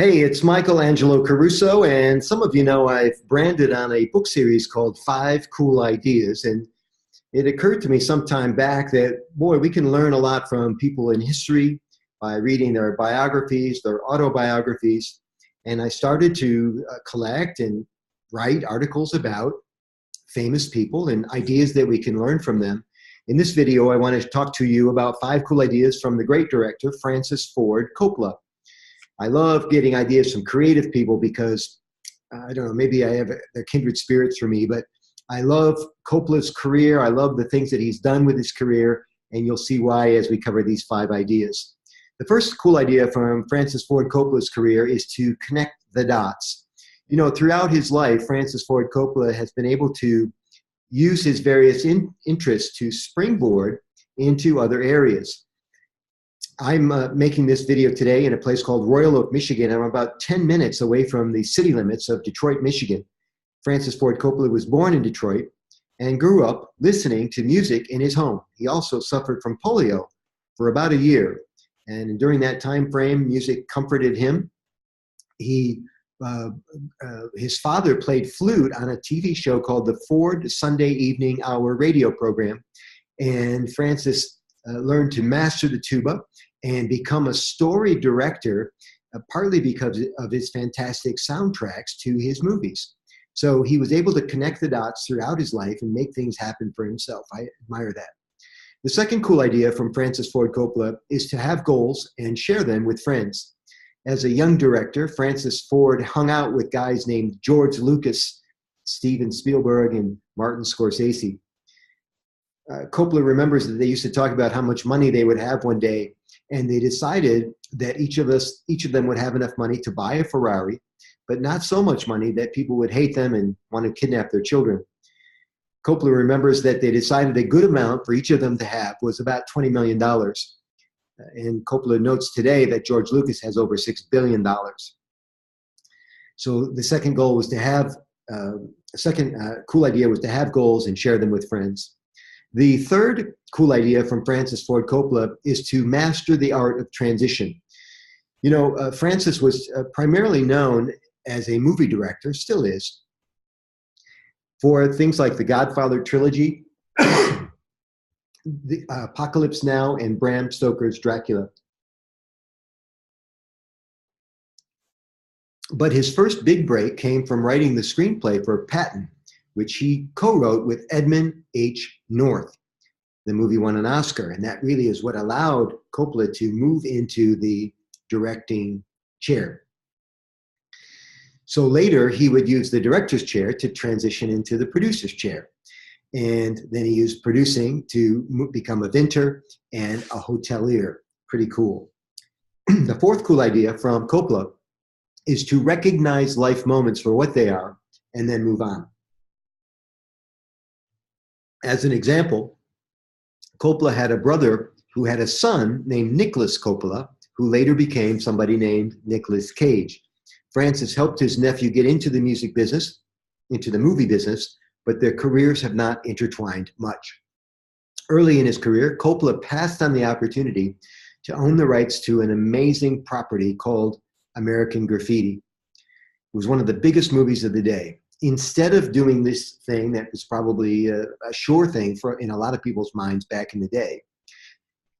Hey, it's Michael Angelo Caruso, and some of you know I've branded on a book series called Five Cool Ideas. And it occurred to me some time back that, boy, we can learn a lot from people in history by reading their biographies, their autobiographies. And I started to collect and write articles about famous people and ideas that we can learn from them. In this video, I want to talk to you about five cool ideas from the great director, Francis Ford Coppola. I love getting ideas from creative people because, I don't know, maybe they're kindred spirits for me, but I love Coppola's career. I love the things that he's done with his career, and you'll see why as we cover these five ideas. The first cool idea from Francis Ford Coppola's career is to connect the dots. You know, throughout his life, Francis Ford Coppola has been able to use his various interests to springboard into other areas. I'm making this video today in a place called Royal Oak, Michigan. I'm about 10 minutes away from the city limits of Detroit, Michigan. Francis Ford Coppola was born in Detroit and grew up listening to music in his home. He also suffered from polio for about a year. And during that time frame, music comforted him. His father played flute on a TV show called the Ford Sunday Evening Hour radio program. And Francis learned to master the tuba and become a story director, partly because of his fantastic soundtracks to his movies. So he was able to connect the dots throughout his life and make things happen for himself. I admire that. The second cool idea from Francis Ford Coppola is to have goals and share them with friends. As a young director, Francis Ford hung out with guys named George Lucas, Steven Spielberg, and Martin Scorcese. Coppola remembers that they used to talk about how much money they would have one day, and they decided that each of them would have enough money to buy a Ferrari, but not so much money that people would hate them and want to kidnap their children. Coppola remembers that they decided a good amount for each of them to have was about $20 million. And Coppola notes today that George Lucas has over $6 billion. So the second goal was to have, cool idea was to have goals and share them with friends. The third cool idea from Francis Ford Coppola is to master the art of transition. You know, Francis was primarily known as a movie director, still is, for things like the Godfather trilogy, the Apocalypse Now, and Bram Stoker's Dracula. But his first big break came from writing the screenplay for Patton, which he co-wrote with Edmund H. North. The movie won an Oscar, and that really is what allowed Coppola to move into the directing chair. So later, he would use the director's chair to transition into the producer's chair. And then he used producing to become a inventor and a hotelier. Pretty cool. The fourth cool idea from Coppola is to recognize life moments for what they are and then move on. As an example, Coppola had a brother who had a son named Nicholas Coppola, who later became somebody named Nicolas Cage. Francis helped his nephew get into the music business, into the movie business, but their careers have not intertwined much. Early in his career, Coppola passed on the opportunity to own the rights to an amazing property called American Graffiti. It was one of the biggest movies of the day. Instead of doing this thing that was probably a sure thing in a lot of people's minds back in the day,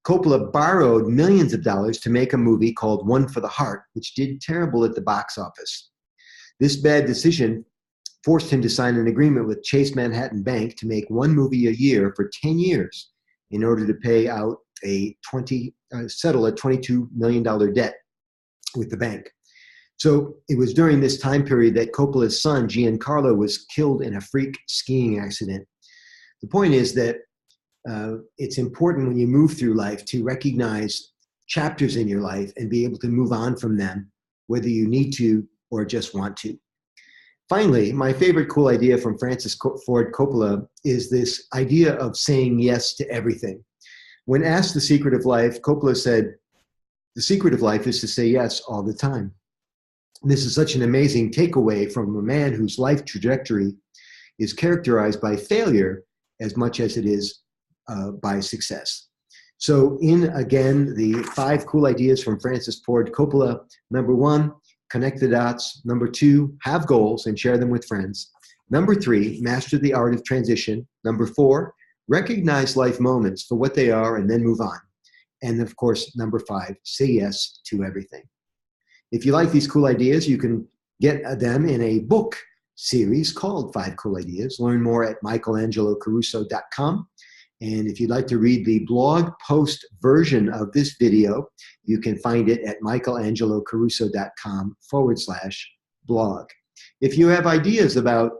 Coppola borrowed millions of dollars to make a movie called One for the Heart, which did terrible at the box office. This bad decision forced him to sign an agreement with Chase Manhattan Bank to make one movie a year for 10 years in order to pay out settle a $22 million debt with the bank. So it was during this time period that Coppola's son, Giancarlo, was killed in a freak skiing accident. The point is that it's important when you move through life to recognize chapters in your life and be able to move on from them, whether you need to or just want to. Finally, my favorite cool idea from Francis Ford Coppola is this idea of saying yes to everything. When asked the secret of life, Coppola said, "The secret of life is to say yes all the time." This is such an amazing takeaway from a man whose life trajectory is characterized by failure as much as it is by success. So again, the five cool ideas from Francis Ford Coppola. Number one, connect the dots. Number 2, have goals and share them with friends. Number 3, master the art of transition. Number 4, recognize life moments for what they are and then move on. And of course, number 5, say yes to everything. If you like these cool ideas, you can get them in a book series called 5 Cool Ideas. Learn more at michelangelocaruso.com. And if you'd like to read the blog post version of this video, you can find it at michelangelocaruso.com/blog. If you have ideas about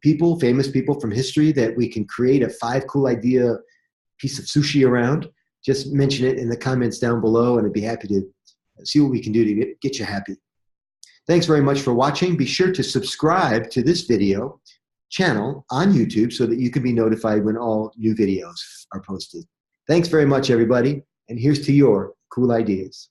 people, famous people from history that we can create a 5 cool idea piece of sushi around, just mention it in the comments down below, and I'd be happy to see what we can do to get you happy. Thanks very much for watching. Be sure to subscribe to this video channel on YouTube so that you can be notified when all new videos are posted. Thanks very much, everybody, and here's to your cool ideas.